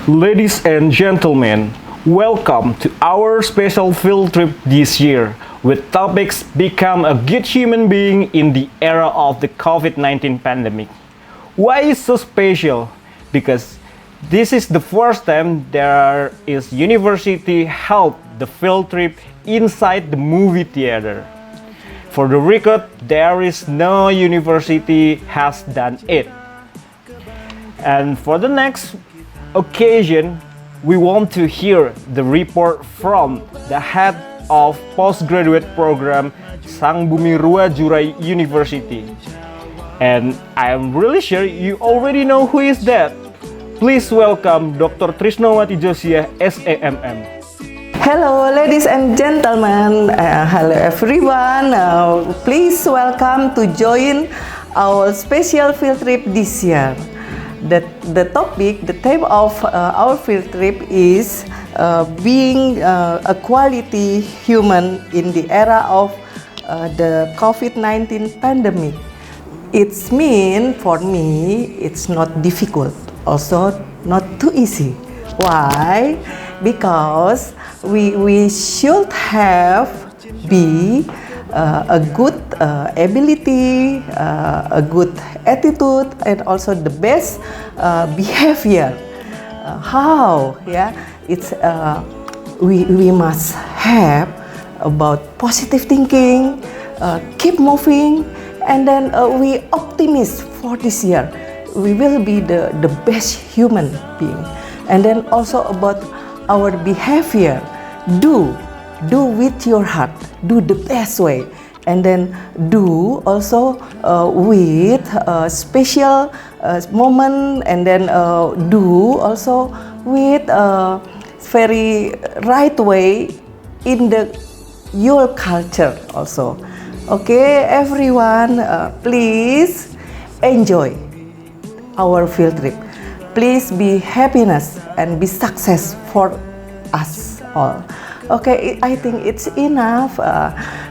Ladies and gentlemen, welcome to our special field trip this year with topics Become a Good Human Being in the Era of the COVID-19 Pandemic. Why is so special? Because this is the first time there is university held the field trip inside the movie theater. For the record, there is no university has done it. And for the next occasion, we want to hear the report from the head of postgraduate program Sang Bumi Rua Jurai University. And I am really sure you already know who is that. Please welcome Dr. Trisnawati Josia, SAMM. Hello, ladies and gentlemen. Hello, everyone. Please welcome to join our special field trip this year. The theme of our field trip is being a quality human in the era of the COVID-19 pandemic. It's mean for me, it's not difficult, also not too easy. Why? Because we should have be a good ability, a good attitude, and also the best behavior. How? Yeah, it's we must have about positive thinking, keep moving, and then we optimist for this year. We will be the best human being, and then also about our behavior. Do with your heart, do the best way, and then do also with a special moment, and then do also with a very right way in your culture also. Okay, everyone, please enjoy our field trip. Please be happiness and be success for us all. Okay, I think it's enough.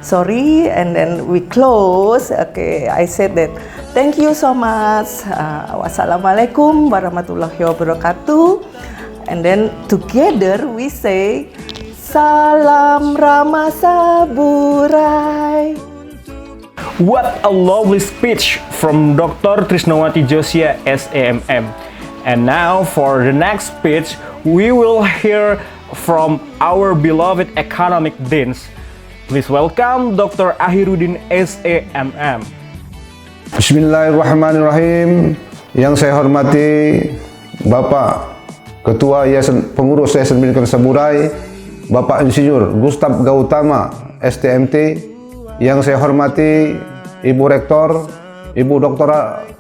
Sorry, and then we close. Okay, I said that. Thank you so much. Wassalamualaikum warahmatullahi wabarakatuh. And then together we say, Salam Rama Saburai. What a lovely speech from Dr. Trisnawati Josia, SAMM. And now for the next speech, we will hear from our beloved economic deans. Please welcome Dr. Ahiruddin, SAMM. Bismillahirrahmanirrahim. Yang saya hormati Bapak Ketua Yayasan Pengurus Yayasan Pendidikan Saburai, Bapak Insinyur Gustaf Gautama, STMT. Yang saya hormati Ibu Rektor, Ibu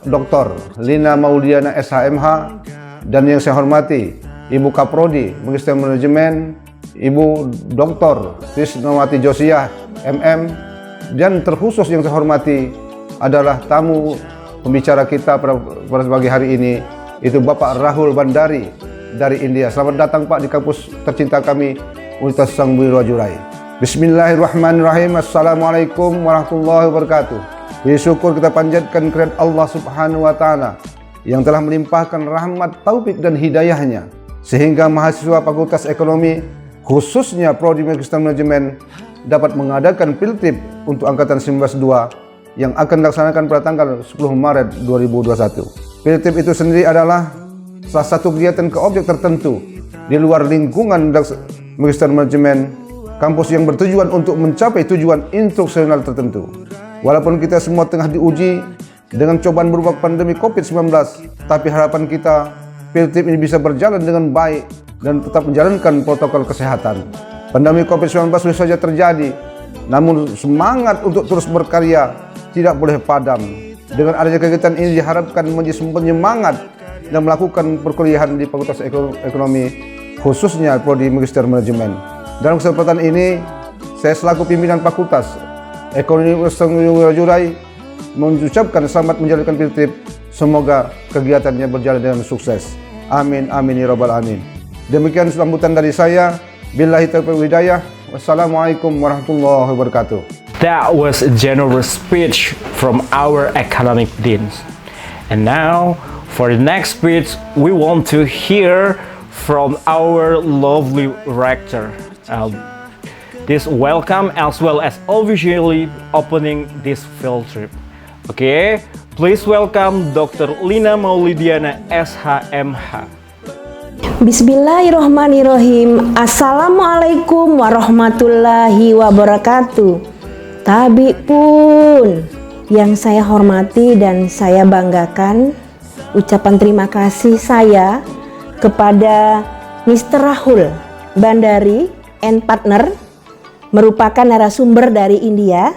Dr. Lina Mauliana, SHMH, dan yang saya hormati Ibu Kaprodi, Magister Manajemen, Ibu Dr. Trisnawati Josia, MM, dan terkhusus yang saya hormati adalah tamu pembicara kita pada pagi hari ini, itu Bapak Rahul Bandari dari India. Selamat datang Pak di kampus tercinta kami, Universitas Sang Bumi Rua Jurai. Bismillahirrahmanirrahim. Assalamualaikum warahmatullahi wabarakatuh. Syukur kita panjatkan kehadirat Allah Subhanahu wa Ta'ala yang telah melimpahkan rahmat, taufik dan hidayahnya sehingga mahasiswa Fakultas Ekonomi, khususnya Prodi Magister Manajemen, dapat mengadakan field trip untuk angkatan 1902 yang akan dilaksanakan pada tanggal 10 Maret 2021. Field trip itu sendiri adalah salah satu kegiatan ke objek tertentu di luar lingkungan Magister Manajemen kampus yang bertujuan untuk mencapai tujuan instruksional tertentu. Walaupun kita semua tengah diuji dengan cobaan berupa pandemi COVID-19, tapi harapan kita field trip ini bisa berjalan dengan baik dan tetap menjalankan protokol kesehatan. Pandemi COVID-19 bisa saja terjadi, namun semangat untuk terus berkarya tidak boleh padam. Dengan adanya kegiatan ini diharapkan menjadi penyemangat dan melakukan perkuliahan di Fakultas Ekonomi, khususnya Prodi Magister Manajemen. Dalam kesempatan ini, saya selaku pimpinan Fakultas Ekonomi Universitas Sang Bumi Rua Jurai mengucapkan selamat menjalankan field trip. Semoga kegiatannya berjalan dengan sukses. Amin, amin, ya rabbal alamin. Demikian sambutan dari saya. Billahi taufiq wal hidayah. Wassalamualaikum warahmatullahi wabarakatuh. That was a generous speech from our economic deans. And now, for the next speech, we want to hear from our lovely rector. This welcome as well as officially opening this field trip. Okay, please welcome Dr. Lina Maulidiana SHMH. Bismillahirrohmanirrohim. Assalamualaikum warahmatullahi wabarakatuh. Tabi pun yang saya hormati dan saya banggakan, ucapan terima kasih saya kepada Mr. Rahul Bandari and Partner, merupakan narasumber dari India.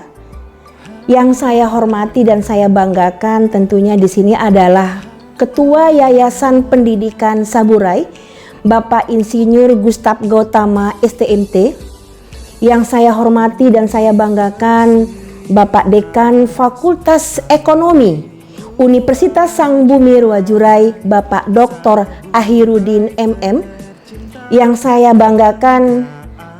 Yang saya hormati dan saya banggakan tentunya di sini adalah Ketua Yayasan Pendidikan Saburai, Bapak Insinyur Gustaf Gautama STMT. Yang saya hormati dan saya banggakan Bapak Dekan Fakultas Ekonomi Universitas Sang Bumi Ruwajurai, Bapak Dr. Ahirudin MM. Yang saya banggakan,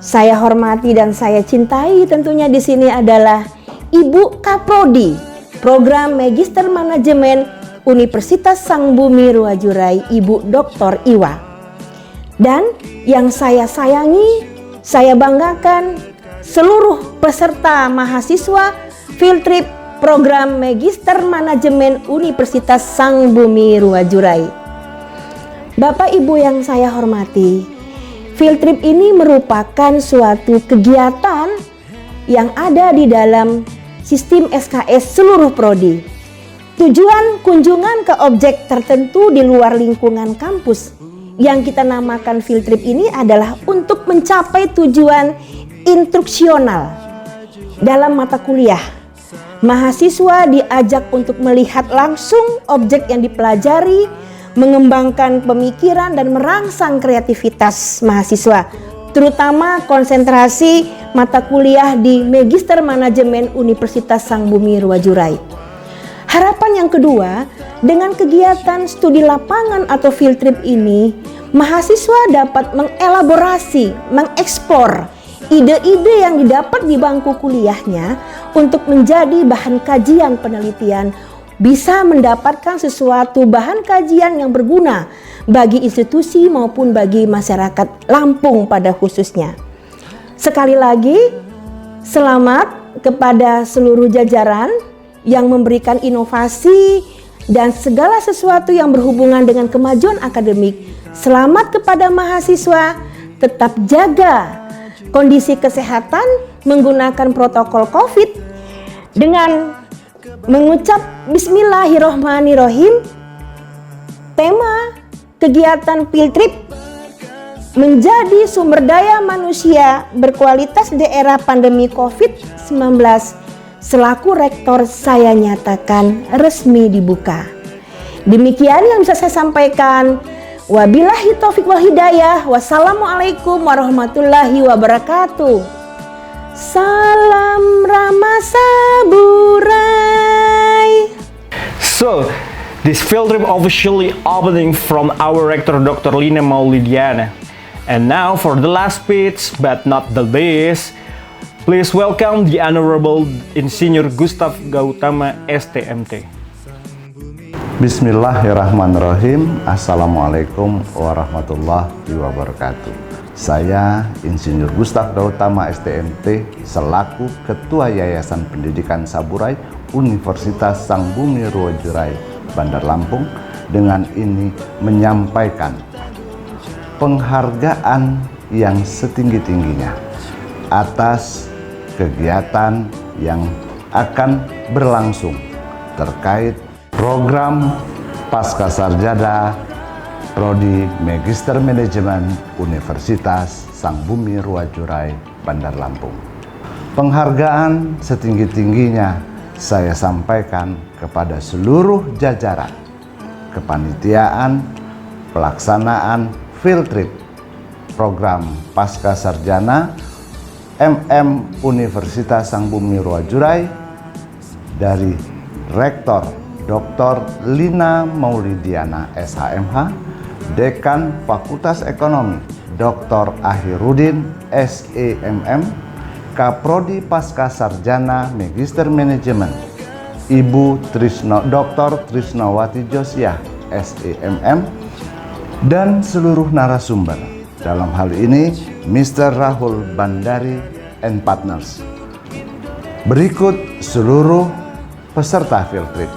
saya hormati dan saya cintai tentunya di sini adalah Ibu Kaprodi, Program Magister Manajemen Universitas Sang Bumi Ruwajurai, Ibu Dr. Iwa. Dan yang saya sayangi, saya banggakan seluruh peserta mahasiswa field trip Program Magister Manajemen Universitas Sang Bumi Ruwajurai. Bapak Ibu yang saya hormati, field trip ini merupakan suatu kegiatan yang ada di dalam sistem SKS seluruh prodi. Tujuan kunjungan ke objek tertentu di luar lingkungan kampus yang kita namakan field trip ini adalah untuk mencapai tujuan instruksional. Dalam mata kuliah, mahasiswa diajak untuk melihat langsung objek yang dipelajari, mengembangkan pemikiran dan merangsang kreativitas mahasiswa, terutama konsentrasi mata kuliah di Magister Manajemen Universitas Sang Bumi Ruwajurai. Harapan yang kedua, dengan kegiatan studi lapangan atau field trip ini, mahasiswa dapat mengelaborasi, mengeksplor ide-ide yang didapat di bangku kuliahnya untuk menjadi bahan kajian penelitian, bisa mendapatkan sesuatu bahan kajian yang berguna bagi institusi maupun bagi masyarakat Lampung pada khususnya. Sekali lagi, selamat kepada seluruh jajaran yang memberikan inovasi dan segala sesuatu yang berhubungan dengan kemajuan akademik. Selamat kepada mahasiswa, tetap jaga kondisi kesehatan menggunakan protokol COVID dengan mengucap Bismillahirrohmanirrohim. Tema kegiatan field trip menjadi sumber daya manusia berkualitas di era pandemi COVID-19. Selaku rektor saya nyatakan resmi dibuka. Demikian yang bisa saya sampaikan. Wabillahi taufiq wal hidayah. Wassalamualaikum warahmatullahi wabarakatuh. Salam Rama Saburai. So, this field trip officially opening from our rector Dr. Lina Maulidiana. And now for the last speech, but not the least, please welcome the Honorable Insinyur Gustaf Gautama STMT. Bismillahirrahmanirrahim. Assalamualaikum warahmatullahi wabarakatuh. Saya Insinyur Gustaf Gautama STMT selaku Ketua Yayasan Pendidikan Saburai Universitas Sang Bumi Ruwajurai, Bandar Lampung, dengan ini menyampaikan penghargaan yang setinggi-tingginya atas kegiatan yang akan berlangsung terkait program Pascasarjana Prodi Magister Manajemen Universitas Sang Bumi Ruwajurai, Bandar Lampung. Penghargaan setinggi-tingginya saya sampaikan kepada seluruh jajaran kepanitiaan pelaksanaan field trip program Pascasarjana Universitas Sang Bumi Ruwajurai dari Rektor Dr. Lina Maulidiana SHMH, Dekan Fakultas Ekonomi Dr. Ahirudin SEMM, Kaprodi Pascasarjana Magister Manajemen Ibu Dr. Trisnawati Josiah SEMM, dan seluruh narasumber, dalam hal ini Mr. Rahul Bandari and Partners. Berikut seluruh peserta field trip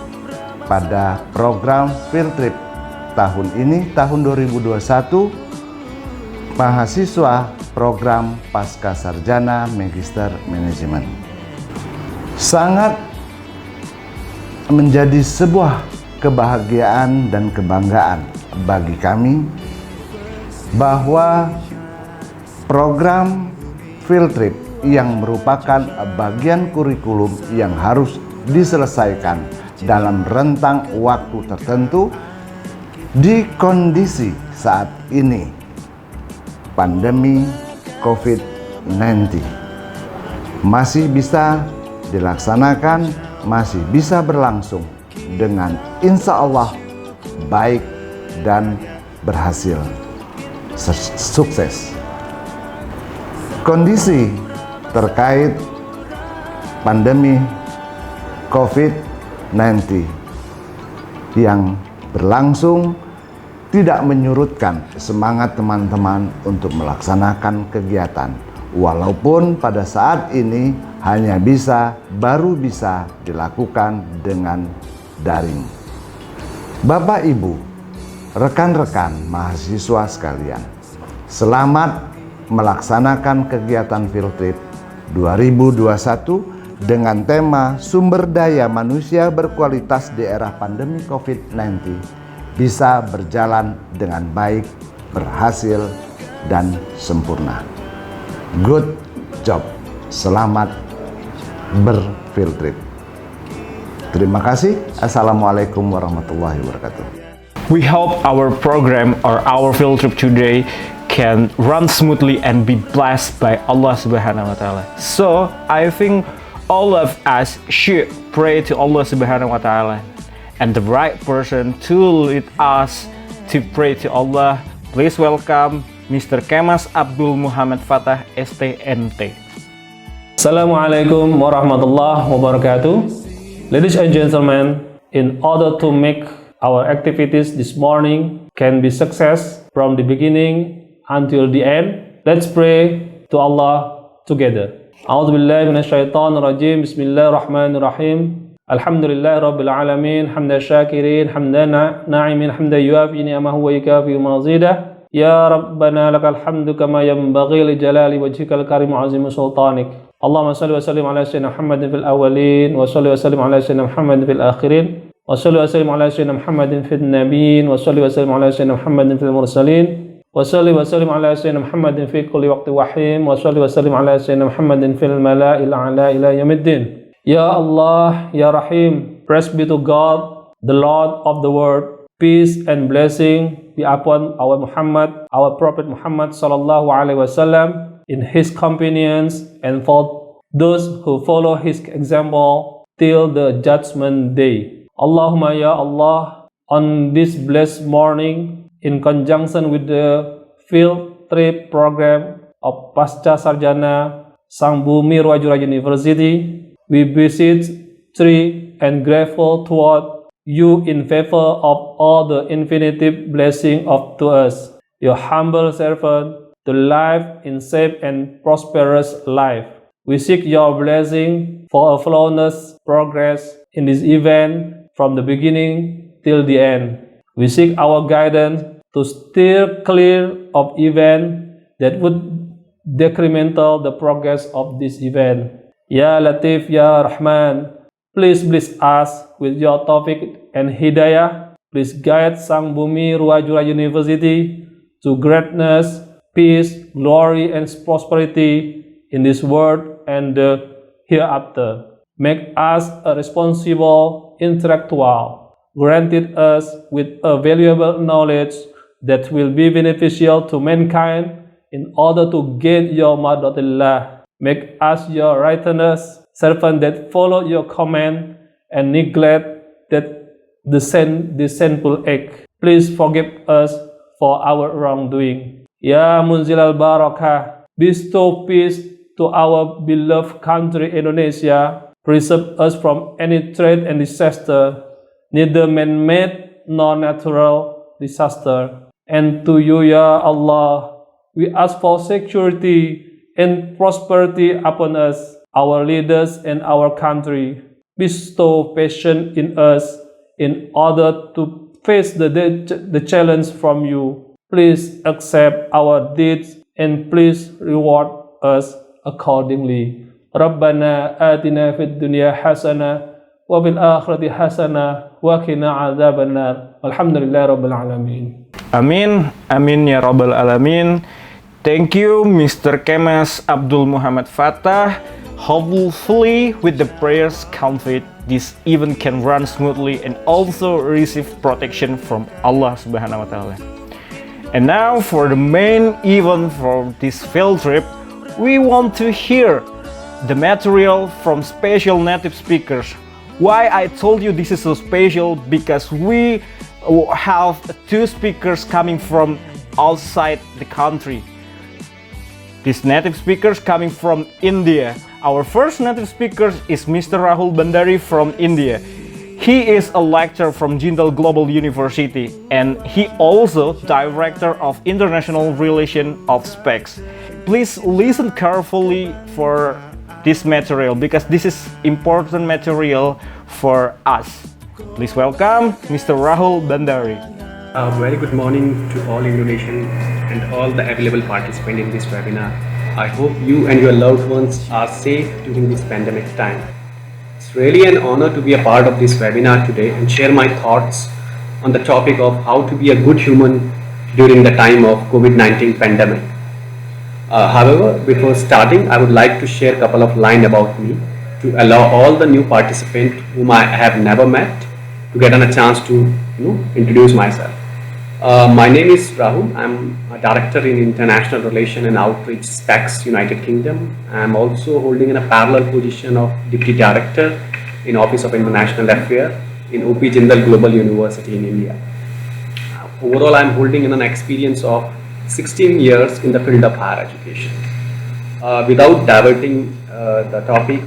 pada program field trip tahun ini, tahun 2021, mahasiswa program Pasca Sarjana Magister Manajemen. Sangat menjadi sebuah kebahagiaan dan kebanggaan bagi kami bahwa program field trip yang merupakan bagian kurikulum yang harus diselesaikan dalam rentang waktu tertentu di kondisi saat ini pandemi COVID-19 masih bisa dilaksanakan, masih bisa berlangsung dengan insya Allah baik dan berhasil sukses. Kondisi terkait pandemi COVID-19 yang berlangsung tidak menyurutkan semangat teman-teman untuk melaksanakan kegiatan, walaupun pada saat ini baru bisa dilakukan dengan daring. Bapak, Ibu, rekan-rekan mahasiswa sekalian, selamat melaksanakan kegiatan field trip 2021 dengan tema sumber daya manusia berkualitas di era pandemi COVID-19 bisa berjalan dengan baik, berhasil, dan sempurna. Good job. Selamat berfield trip. Terima kasih. Assalamualaikum warahmatullahi wabarakatuh. We hope our program or our field trip today can run smoothly and be blessed by Allah Subhanahu wa Ta'ala. So, I think all of us should pray to Allah Subhanahu wa Ta'ala, and the right person to lead us to pray to Allah. Please welcome Mr. Kemas Abdul Muhammad Fatah STMT. Assalamualaikum warahmatullahi wabarakatuh. Ladies and gentlemen, in order to make our activities this morning can be success from the beginning until the end, let's pray to Allah together. A'udzu billahi minasyaitonir rajim. Bismillahirrahmanirrahim. Alhamdulillahi rabbil alamin, hamdan syakirin, hamdan na'imin, hamdan yuafi ni'amahu wa yukafi mazidah. Ya Rabbana lakal hamdu kama yanbaghi li jalali wajhikal karim wa azimi sultanik. Allahumma salli wa sallim ala sayyidina Muhammadin fil awwalin wa salli wa sallim ala sayyidina Muhammadin fil akhirin wa salli wa sallim ala sayyidina Muhammadin fil nabiyyin wa salli wa sallim ala sayyidina Muhammadin fil mursalin wa salli wa sallim ala sayyidina Muhammadin fi kulli waqti wahim wa salli wa sallim ala sayyidina Muhammadin fil mala'il a'la ila yaumiddin. Ya Allah, Ya Rahim, praise be to God, the Lord of the world. Peace and blessing be upon our Muhammad, our Prophet Muhammad sallallahu alaihi wasallam, in his companions, and for those who follow his example till the judgment day. Allahumma ya Allah, on this blessed morning, in conjunction with the field trip program of Pasca Sarjana Sang Bumi Ruwajurai University, we beseech, tree, and grateful toward you in favor of all the infinitive blessing of to us, your humble servant, to live in safe and prosperous life. We seek your blessing for a flawless progress in this event from the beginning till the end. We seek our guidance to steer clear of event that would detrimental the progress of this event. Ya Latif, Ya Rahman, please bless us with your taufiq and hidayah. Please guide Sang Bumi Ruwajurai University to greatness, peace, glory, and prosperity in this world and the hereafter. Make us a responsible intellectual. Granted us with a valuable knowledge that will be beneficial to mankind in order to gain your madatillah. Make us your righteous servant that follow your command and neglect that the sinful act. Please forgive us for our wrongdoing. Ya Munzil al-Barakah, bestow peace to our beloved country Indonesia. Preserve us from any threat and disaster, neither man-made nor natural disaster. And to you, Ya Allah, we ask for security and prosperity upon us, our leaders and our country. Bestow patience in us in order to face the challenge from you. Please accept our deeds and please reward us accordingly. Rabbana atina fid dunya hasana wa fil akhirati hasana wa qina adzabannar. Alhamdulillahi rabbil alamin. Amin, amin ya rabbal alamin. Thank you, Mr. Kemas Abdul Muhammad Fattah. Hopefully, with the prayers counted, this event can run smoothly and also receive protection from Allah Subhanahu wa Ta'ala. And now, for the main event for this field trip, we want to hear the material from special native speakers. Why I told you this is so special? Because we have two speakers coming from outside the country. These native speakers coming from India. Our first native speaker is Mr. Rahul Bandari from India. He is a lecturer from Jindal Global University and he also Director of International Relations of SPECS. Please listen carefully for this material because this is important material for us. Please welcome Mr. Rahul Bandari. A very good morning to all Indonesian and all the available participants in this webinar. I hope you and your loved ones are safe during this pandemic time. It's really an honor to be a part of this webinar today and share my thoughts on the topic of how to be a good human during the time of COVID-19 pandemic. However, before starting, I would like to share a couple of lines about me to allow all the new participants whom I have never met to get a chance to introduce myself. My name is Rahul. I'm a Director in International Relations and Outreach SPECS United Kingdom. I'm also holding a parallel position of Deputy Director in Office of International Affairs in OP Jindal Global University in India. Overall, I'm holding an experience of 16 years in the field of higher education. Without diverting the topic,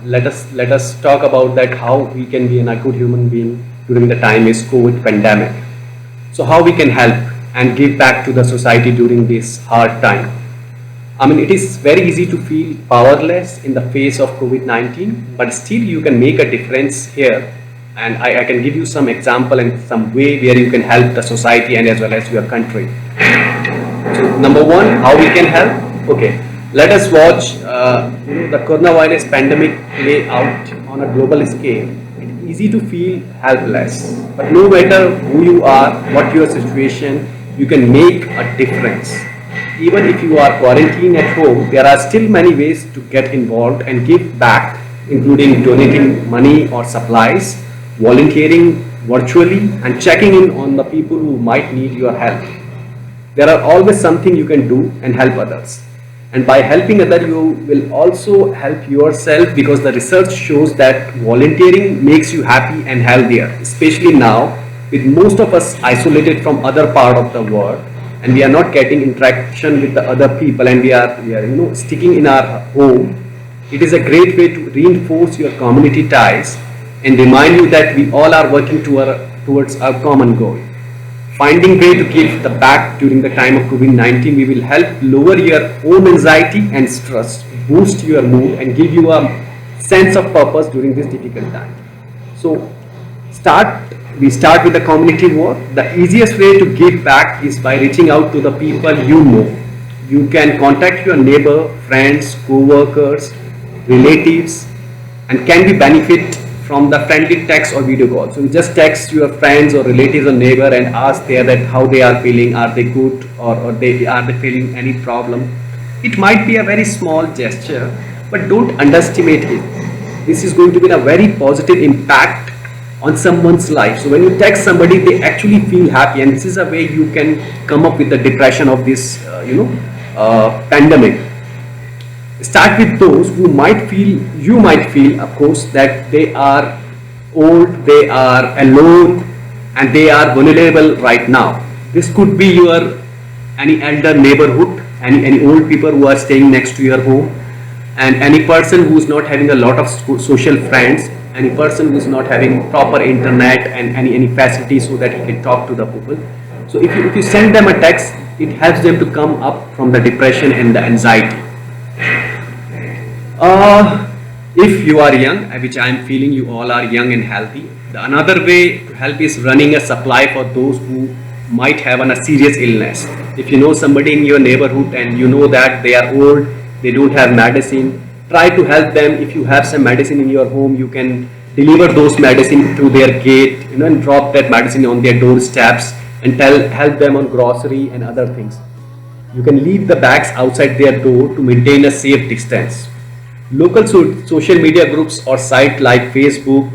let us talk about that how we can be a good human being during the time is COVID pandemic. So how we can help and give back to the society during this hard time. I mean, it is very easy to feel powerless in the face of COVID-19, but still you can make a difference here. And I can give you some example and some way where you can help the society and as well as your country. So number one, how we can help? Okay, let us watch the coronavirus pandemic play out on a global scale. It's easy to feel helpless, but no matter who you are, what your situation, you can make a difference. Even if you are quarantined at home, there are still many ways to get involved and give back, including donating money or supplies, volunteering virtually, and checking in on the people who might need your help. There are always something you can do and help others. And by helping others, you will also help yourself because the research shows that volunteering makes you happy and healthier, especially now with most of us isolated from other part of the world and we are not getting interaction with the other people and we are sticking in our home. It is a great way to reinforce your community ties and remind you that we all are working towards our common goal. Finding way to give the back during the time of COVID-19, we will help lower your own anxiety and stress, boost your mood and give you a sense of purpose during this difficult time. So we start with the community work. The easiest way to give back is by reaching out to the people you know. You can contact your neighbor, friends, co-workers, relatives and can be benefit from the friendly text or video call. So you just text your friends or relatives or neighbor and ask there that how they are feeling, are they good or are they feeling any problem. It might be a very small gesture, but don't underestimate it. This is going to be a very positive impact on someone's life. So when you text somebody, they actually feel happy, and this is a way you can come up with the depression of this pandemic. Start with those who you might feel, of course, that they are old, they are alone, and they are vulnerable right now. This could be your any elder neighborhood, any old people who are staying next to your home, and any person who is not having a lot of social friends, any person who is not having proper internet and any facilities so that he can talk to the people. So if you send them a text, it helps them to come up from the depression and the anxiety. If you are young, which I am feeling you all are young and healthy, the another way to help is running a supply for those who might have a serious illness. If you know somebody in your neighborhood and you know that they are old, they don't have medicine, try to help them. If you have some medicine in your home, you can deliver those medicine to their gate, and drop that medicine on their doorsteps and help them on grocery and other things. You can leave the bags outside their door to maintain a safe distance. Local social media groups or sites like Facebook,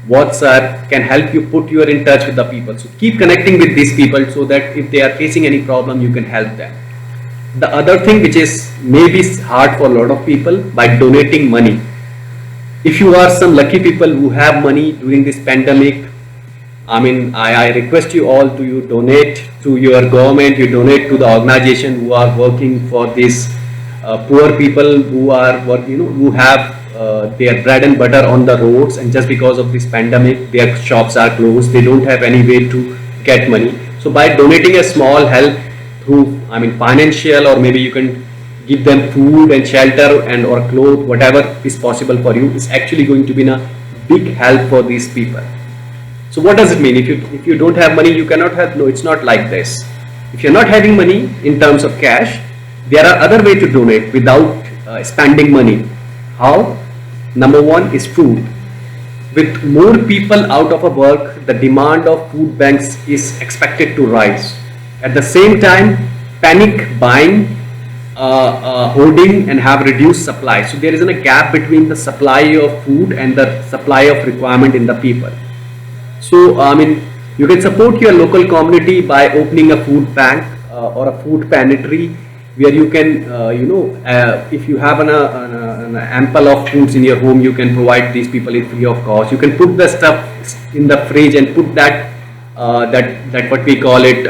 WhatsApp can help you put you in touch with the people. So keep connecting with these people so that if they are facing any problem, you can help them. The other thing which is maybe hard for a lot of people, by donating money. If you are some lucky people who have money during this pandemic, I request you all to you donate to your government, you donate to the organization who are working for this poor people who are working, who have their bread and butter on the roads, and just because of this pandemic their shops are closed, they don't have any way to get money. So by donating a small help through financial, or maybe you can give them food and shelter and or clothes, whatever is possible for you, is actually going to be a big help for these people. So what does it mean? If you don't have money, you cannot help? No, it's not like this. If you're not having money in terms of cash, there are other ways to donate without spending money. How? Number one is food. With more people out of work, the demand of food banks is expected to rise. At the same time, panic buying, hoarding, and have reduced supply. So there is a gap between the supply of food and the supply of requirement in the people. So you can support your local community by opening a food bank or a food pantry, where you can, if you have an ample of foods in your home, you can provide these people it free of cost. You can put the stuff in the fridge and put that what we call it,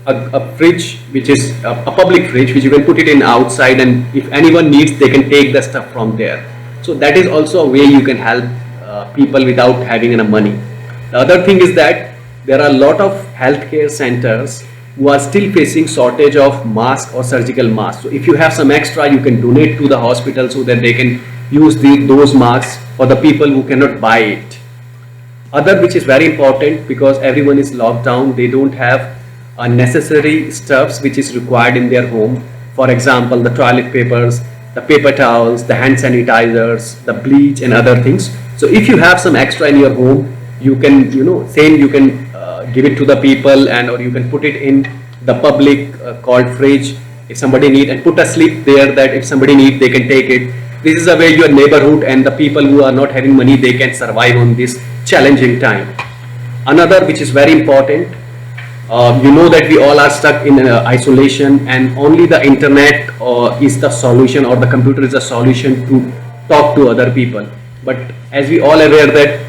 a fridge, which is a public fridge, which you can put it in outside, and if anyone needs, they can take the stuff from there. So that is also a way you can help people without having enough money. The other thing is that there are a lot of healthcare centers who are still facing shortage of masks or surgical masks. So if you have some extra, you can donate to the hospital so that they can use those masks for the people who cannot buy it. Other, which is very important, because everyone is locked down, they don't have necessary stuffs which is required in their home. For example, the toilet papers, the paper towels, the hand sanitizers, the bleach and other things. So if you have some extra in your home, you can, you can give it to the people, and or you can put it in the public called fridge if somebody need, and put a slip there that if somebody need, they can take it. This is a way your neighborhood and the people who are not having money, they can survive on this challenging time. Another, which is very important, that we all are stuck in isolation, and only the internet is the solution, or the computer is the solution to talk to other people. But as we all aware that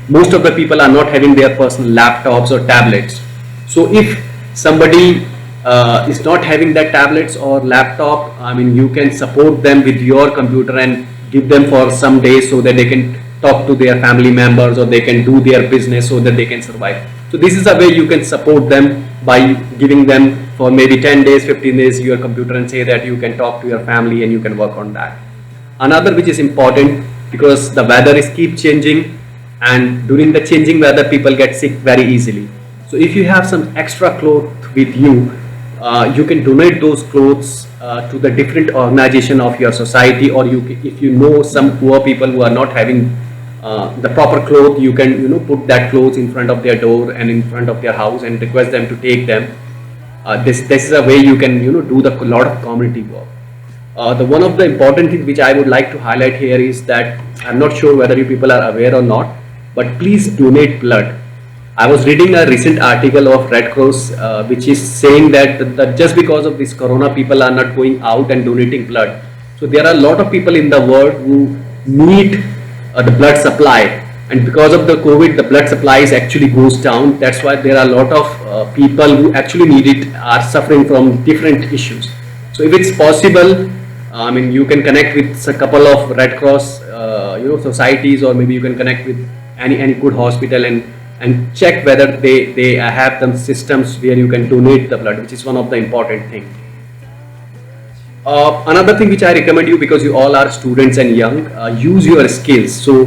most of the people are not having their personal laptops or tablets. So if somebody is not having that tablets or laptop, you can support them with your computer and give them for some days so that they can talk to their family members, or they can do their business so that they can survive. So this is a way you can support them, by giving them for maybe 10 days, 15 days your computer, and say that you can talk to your family and you can work on that. Another, which is important, because the weather is keep changing, and during the changing weather people get sick very easily. So if you have some extra clothes with you, you can donate those clothes to the different organization of your society, or if you know some poor people who are not having the proper clothes, you can put that clothes in front of their door and in front of their house and request them to take them. This is a way you can do the lot of community work. The one of the important things which I would like to highlight here is that, I'm not sure whether you people are aware or not, but please donate blood. I was reading a recent article of Red Cross which is saying that just because of this corona, people are not going out and donating blood. So there are a lot of people in the world who need the blood supply, and because of the COVID, the blood supply actually goes down. That's why there are a lot of people who actually need it are suffering from different issues. So if it's possible, you can connect with a couple of Red Cross societies, or maybe you can connect with any good hospital and and check whether they have some systems where you can donate the blood, which is one of the important things. Another thing which I recommend you, because you all are students and young, use your skills. So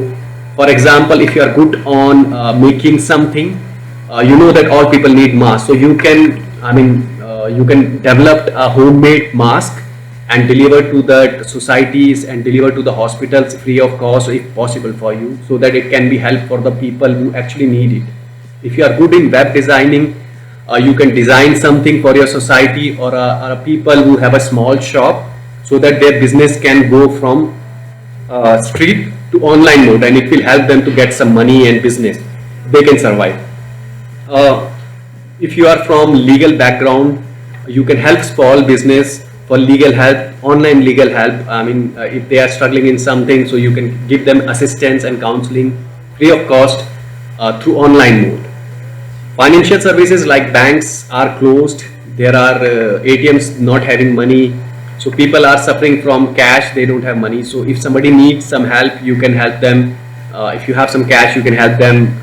for example, if you are good on making something, you know that all people need masks, so you can you can develop a homemade mask and deliver to the societies and deliver to the hospitals free of cost if possible for you, so that it can be help for the people who actually need it. If you are good in web designing, you can design something for your society or a people who have a small shop, so that their business can go from street to online mode, and it will help them to get some money and business. They can survive. If you are from legal background, you can help small business for legal help, online legal help. If they are struggling in something, so you can give them assistance and counseling free of cost through online mode. Financial services like banks are closed. There are ATMs not having money. So people are suffering from cash, they don't have money. So if somebody needs some help, you can help them. If you have some cash, you can help them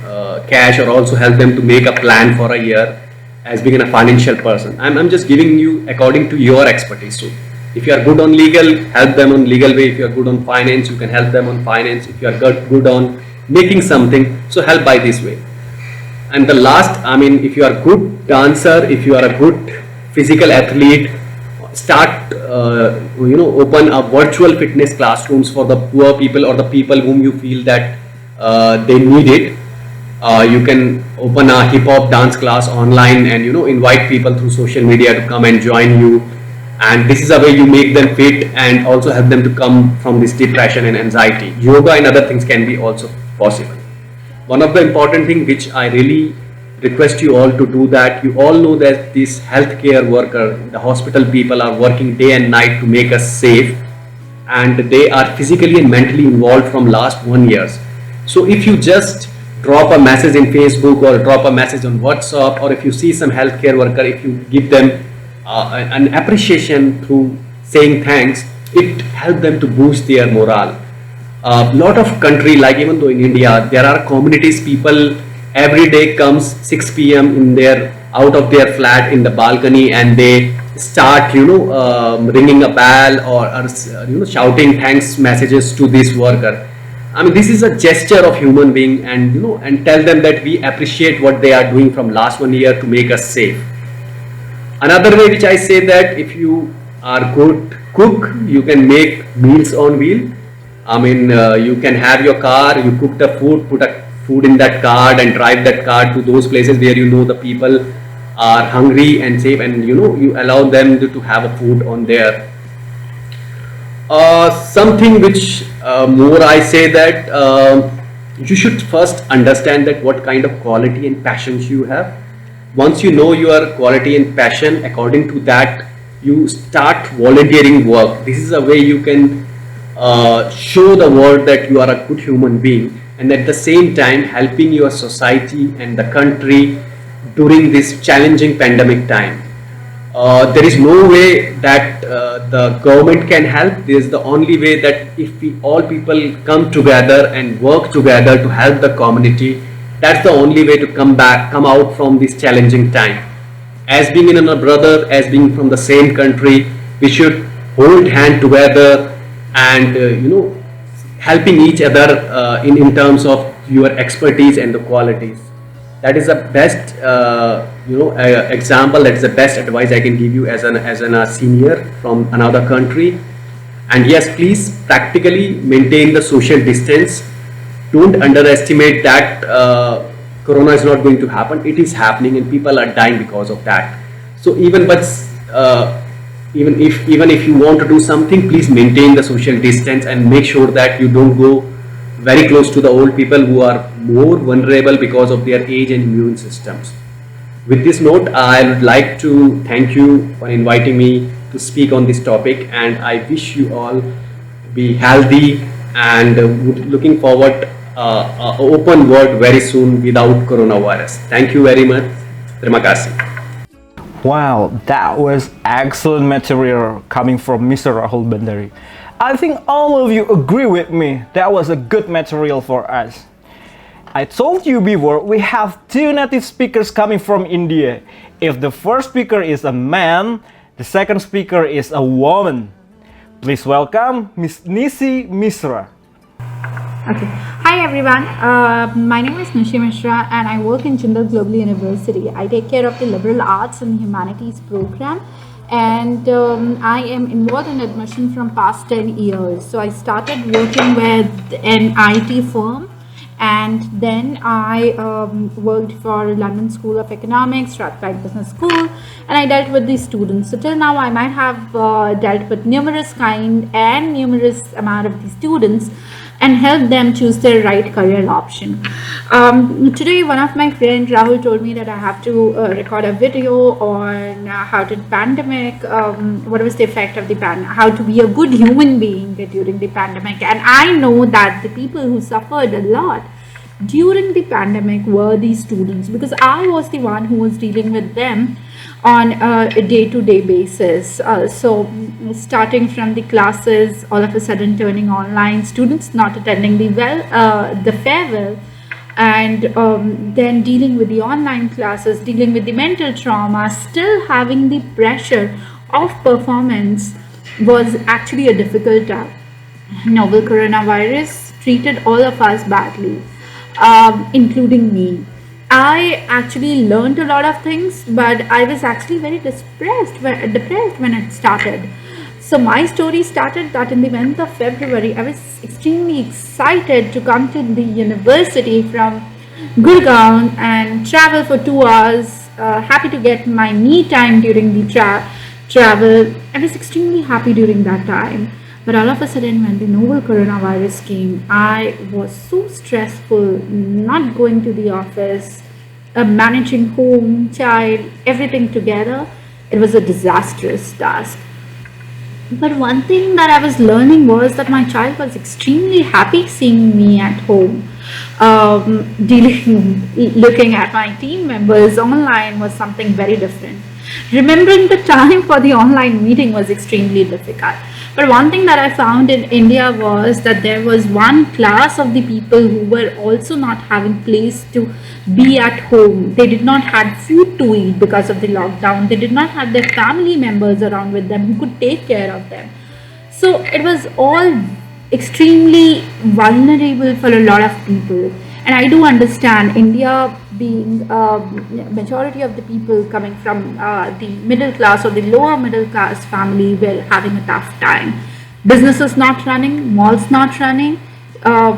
cash, or also help them to make a plan for a year as being a financial person. I'm just giving you according to your expertise. So if you are good on legal, help them on legal way. If you are good on finance, you can help them on finance. If you are good on making something, so help by this way. And the last, if you are a good dancer, if you are a good physical athlete, start open a virtual fitness classrooms for the poor people or the people whom you feel that they need it. You can open a hip hop dance class online and invite people through social media to come and join you, and this is a way you make them fit and also help them to come from this depression and anxiety. Yoga and other things can be also possible. One of the important thing which I really request you all to do, that you all know that these healthcare worker, the hospital people are working day and night to make us safe, and they are physically and mentally involved from last 1 year. So if you just drop a message in Facebook or drop a message on WhatsApp, or if you see some healthcare worker, if you give them an appreciation through saying thanks, it helps them to boost their morale. A lot of country, like even though in India, there are communities, people every day comes 6 p.m. in their out of their flat in the balcony, and they start ringing a bell or shouting thanks messages to this worker. This is a gesture of human being, and tell them that we appreciate what they are doing from last 1 year to make us safe. Another way which I say, that if you are good cook, you can make meals on wheel. You can have your car, you cook the food, put a food in that car and drive that car to those places where the people are hungry and safe, and you allow them to have a food on there. Something which more I say, that you should first understand that what kind of quality and passions you have. Once you know your quality and passion, according to that you start volunteering work. This is a way you can show the world that you are a good human being, and at the same time helping your society and the country during this challenging pandemic time. There is no way that the government can help. There is the only way that if we all people come together and work together to help the community, that's the only way to come out from this challenging time. As being in a brother, as being from the same country, we should hold hand together and helping each other in terms of your expertise and the qualities. That is the best example. That is the best advice I can give you as a senior from another country. And yes, please practically maintain the social distance. Don't underestimate that corona is not going to happen. It is happening, and people are dying because of that. So even if you want to do something, please maintain the social distance and make sure that you don't go very close to the old people who are more vulnerable because of their age and immune systems. With this note, I would like to thank you for inviting me to speak on this topic, and I wish you all be healthy and looking forward open world very soon without coronavirus. Thank you very much. Terima kasih. Wow, that was excellent material coming from Mr. Rahul Bandari. I think all of you agree with me. That was a good material for us. I told you before, we have two native speakers coming from India. If the first speaker is a man, the second speaker is a woman. Please welcome Miss Nisi Misra. Okay. Hi everyone. My name is Nishi Mishra and I work in Jindal Global University. I take care of the Liberal Arts and Humanities program, and I am involved in admission from past 10 years. So I started working with an IT firm, and then I worked for London School of Economics, Strathclyde Business School, and I dealt with these students. So till now I might have dealt with numerous amount of these students and help them choose their right career option. Today, one of my friends, Rahul, told me that I have to record a video on how did pandemic, what was the effect of the pandemic, how to be a good human being during the pandemic. And I know that the people who suffered a lot during the pandemic were these students, because I was the one who was dealing with them on a day-to-day basis. So starting from the classes all of a sudden turning online, students not attending the farewell, and then dealing with the online classes, dealing with the mental trauma, still having the pressure of performance was actually a difficult time. Novel coronavirus treated all of us badly, including me. I actually learned a lot of things, but I was actually very depressed when it started. So my story started that in the month of February, I was extremely excited to come to the university from Gurgaon and travel for 2 hours. Happy to get my me time during the travel. I was extremely happy during that time. But all of a sudden, when the novel coronavirus came, I was so stressful, not going to the office, managing home, child, everything together. It was a disastrous task. But one thing that I was learning was that my child was extremely happy seeing me at home. Looking at my team members online was something very different. Remembering the time for the online meeting was extremely difficult. But one thing that I found in India was that there was one class of the people who were also not having place to be at home. They did not have food to eat because of the lockdown. They did not have their family members around with them who could take care of them. So it was all extremely vulnerable for a lot of people. And I do understand India being majority of the people coming from the middle class or the lower middle class family were having a tough time. Businesses not running, malls not running, a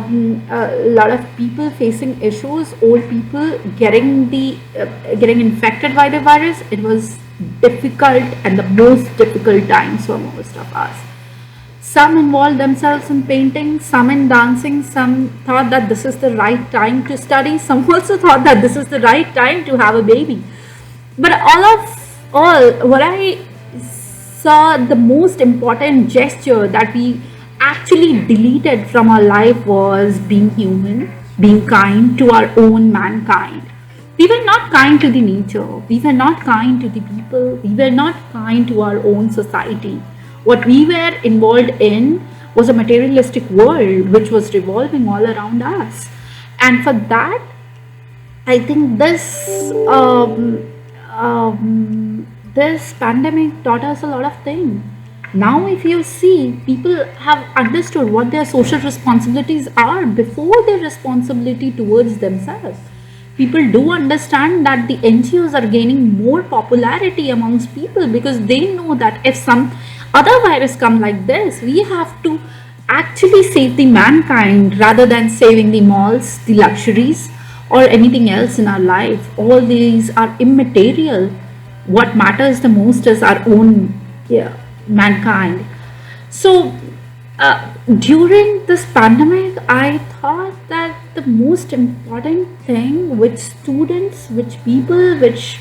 lot of people facing issues, old people getting infected by the virus. It was difficult and the most difficult times for most of us. Some involved themselves in painting, some in dancing, some thought that this is the right time to study, some also thought that this is the right time to have a baby. But what I saw, the most important gesture that we actually deleted from our life was being human, being kind to our own mankind. We were not kind to the nature, we were not kind to the people, we were not kind to our own society. What we were involved in was a materialistic world which was revolving all around us. And for that, I think this pandemic taught us a lot of things. Now if you see, people have understood what their social responsibilities are before their responsibility towards themselves. People do understand that the NGOs are gaining more popularity amongst people because they know that if some other virus come like this, we have to actually save the mankind rather than saving the malls, the luxuries, or anything else in our life. All these are immaterial. What matters the most is our own mankind. So during this pandemic, I thought that the most important thing which students, which people, which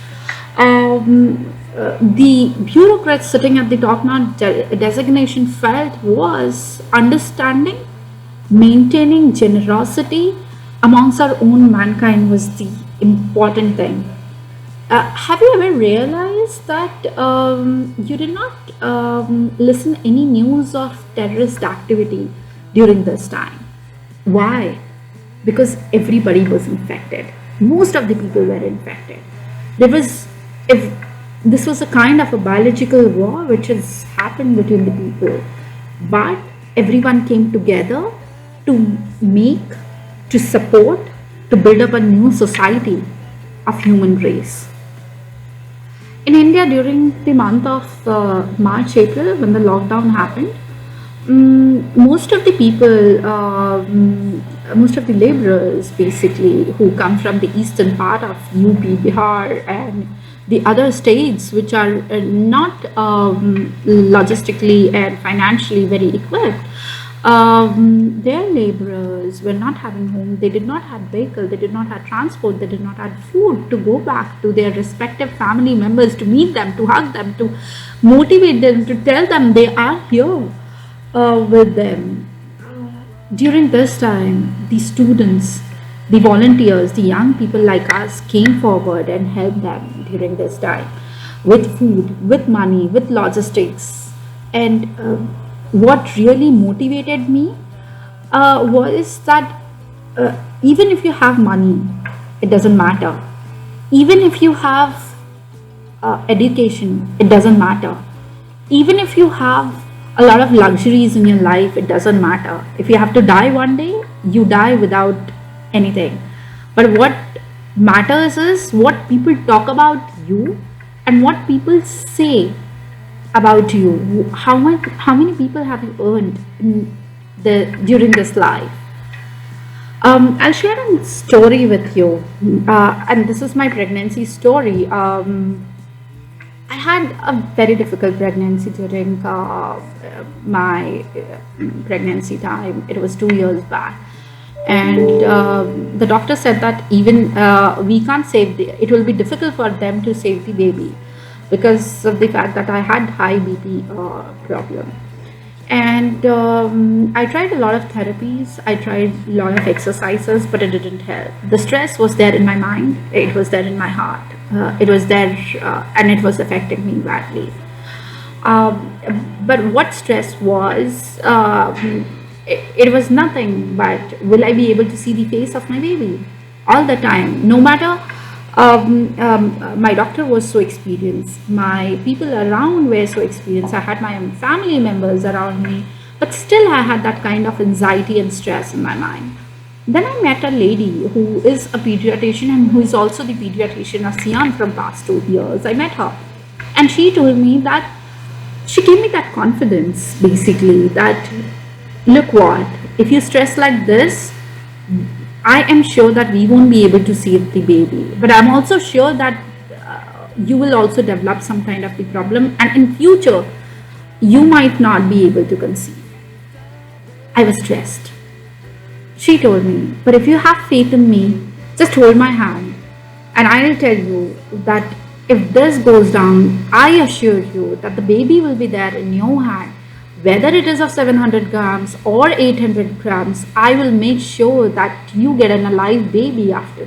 the bureaucrats sitting at the top-notch designation felt was understanding, maintaining generosity amongst our own mankind was the important thing. Have you ever realized that you did not listen any news of terrorist activity during this time? Why? because everybody was infected. Most of the people were infected. If this was a kind of a biological war which has happened between the people, but everyone came together to make, to support, to build up a new society of human race. In India, during the month of March, April, when the lockdown happened, most of the people, most of the laborers basically who come from the eastern part of UP, Bihar and the other states which are not logistically and financially very equipped, their laborers were not having home, they did not have vehicle, they did not have transport, they did not have food to go back to their respective family members, to meet them, to hug them, to motivate them, to tell them they are here with them. During this time, the students, the volunteers, the young people like us came forward and helped them during this time with food, with money, with logistics. And what really motivated me was that even if you have money, it doesn't matter. Even if you have education, it doesn't matter. Even if you have a lot of luxuries in your life, it doesn't matter. If you have to die one day, you die without anything. But what matters is what people talk about you and what people say about you. How many people have you earned during this life? I'll share a story with you, and this is my pregnancy story. I had a very difficult pregnancy during my pregnancy time. It was 2 years back, and the doctor said that even we can't save it will be difficult for them to save the baby because of the fact that I had high BP problem. And I tried a lot of therapies, I tried a lot of exercises, but it didn't help. The stress was there in my mind, it was there in my heart, it was there and it was affecting me badly. But what stress was, it was nothing but will I be able to see the face of my baby all the time, no matter. My doctor was so experienced, my people around were so experienced, I had my family members around me, but still I had that kind of anxiety and stress in my mind. Then I met a lady who is a pediatrician and who is also the pediatrician of Sion from past 2 years. I met her and she told me that, she gave me that confidence basically that, look what, if you stress like this, I am sure that we won't be able to save the baby, but I'm also sure that you will also develop some kind of the problem and in future you might not be able to conceive. I was stressed. She told me, but if you have faith in me, just hold my hand and I'll tell you that if this goes down, I assure you that the baby will be there in your hand. Whether it is of 700 grams or 800 grams, I will make sure that you get an alive baby after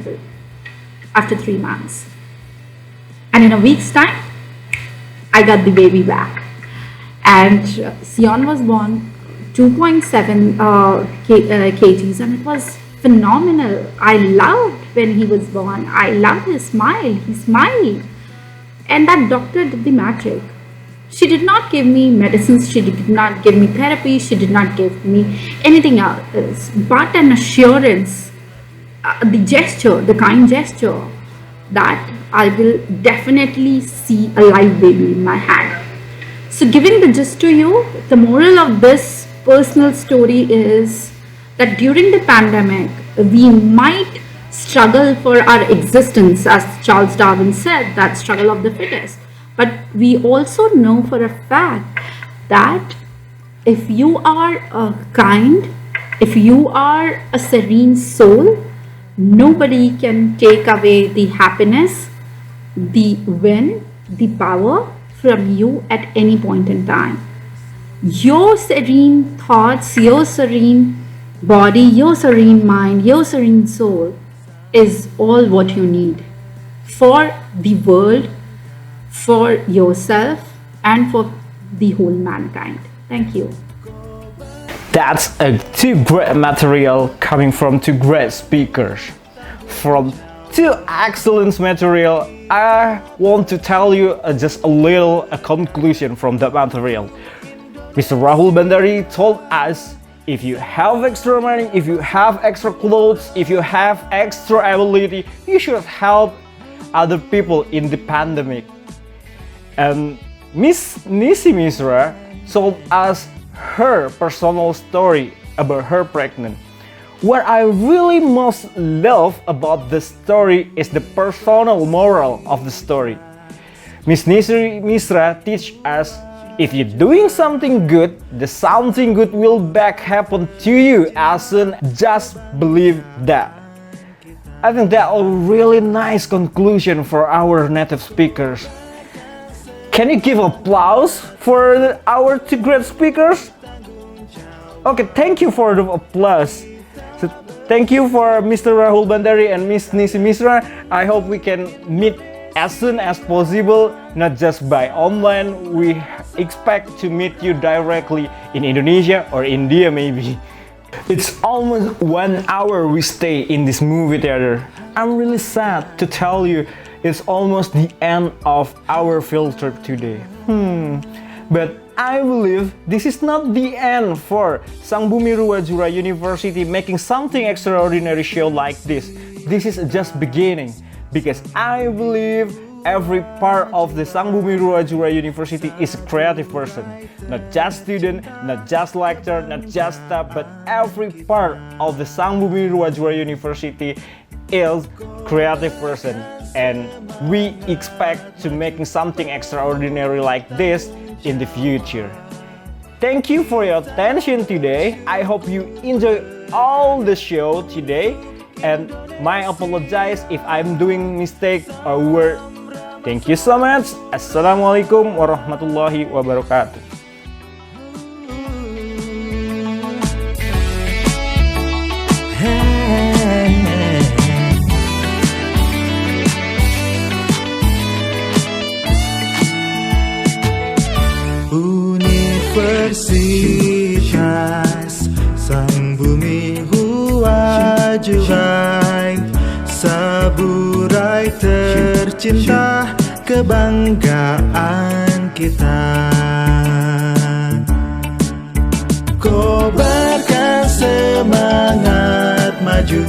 3 months. And in a week's time, I got the baby back. And Sion was born 2.7 kgs and it was phenomenal. I loved when he was born. I loved his smile. He smiled. And that doctor did the magic. She did not give me medicines, she did not give me therapy, she did not give me anything else, but an assurance, the gesture, the kind gesture that I will definitely see a live baby in my hand. So giving the gist to you, the moral of this personal story is that during the pandemic, we might struggle for our existence, as Charles Darwin said, that struggle of the fittest. But we also know for a fact that if you are kind, if you are a serene soul, nobody can take away the happiness, the win, the power from you at any point in time. Your serene thoughts, your serene body, your serene mind, your serene soul is all what you need for the world, for yourself and for the whole mankind. Thank you. That's a two great material coming from two great speakers. From two excellent material, I want to tell you just a conclusion from that material. Mr. Rahul Bandari told us, if you have extra money, if you have extra clothes, if you have extra ability, you should help other people in the pandemic. And Miss Nisi Misra told us her personal story about her pregnant. What I really most love about the story is the personal moral of the story. Miss Nisi Misra teach us, if you're doing something good, the something good will back happen to you as soon. Just believe that. I think that a really nice conclusion for our native speakers. Can you give applause for our two great speakers? Okay, thank you for the applause. So, thank you for Mr. Rahul Bandari and Miss Nisi Misra. I hope we can meet as soon as possible, not just by online. We expect to meet you directly in Indonesia or India maybe. It's almost 1 hour we stay in this movie theater. I'm really sad to tell you it's almost the end of our field trip today. But I believe this is not the end for Sangbumi Ruwajura University making something extraordinary show like this. This is just beginning, because I believe every part of the Sangbumi Ruwajura University is a creative person. Not just student, not just lecturer, not just staff, but every part of the Sangbumi Ruwajura University is creative person. And we expect to making something extraordinary like this in the future. Thank you for your attention today. I hope you enjoy all the show today, and my apologize if I'm doing mistake or word. Thank you so much. Assalamualaikum warahmatullahi wabarakatuh. Universitas Sangbumi Ruwajurai, Saburai tercinta, kebanggaan kita. Kobarkan semangat maju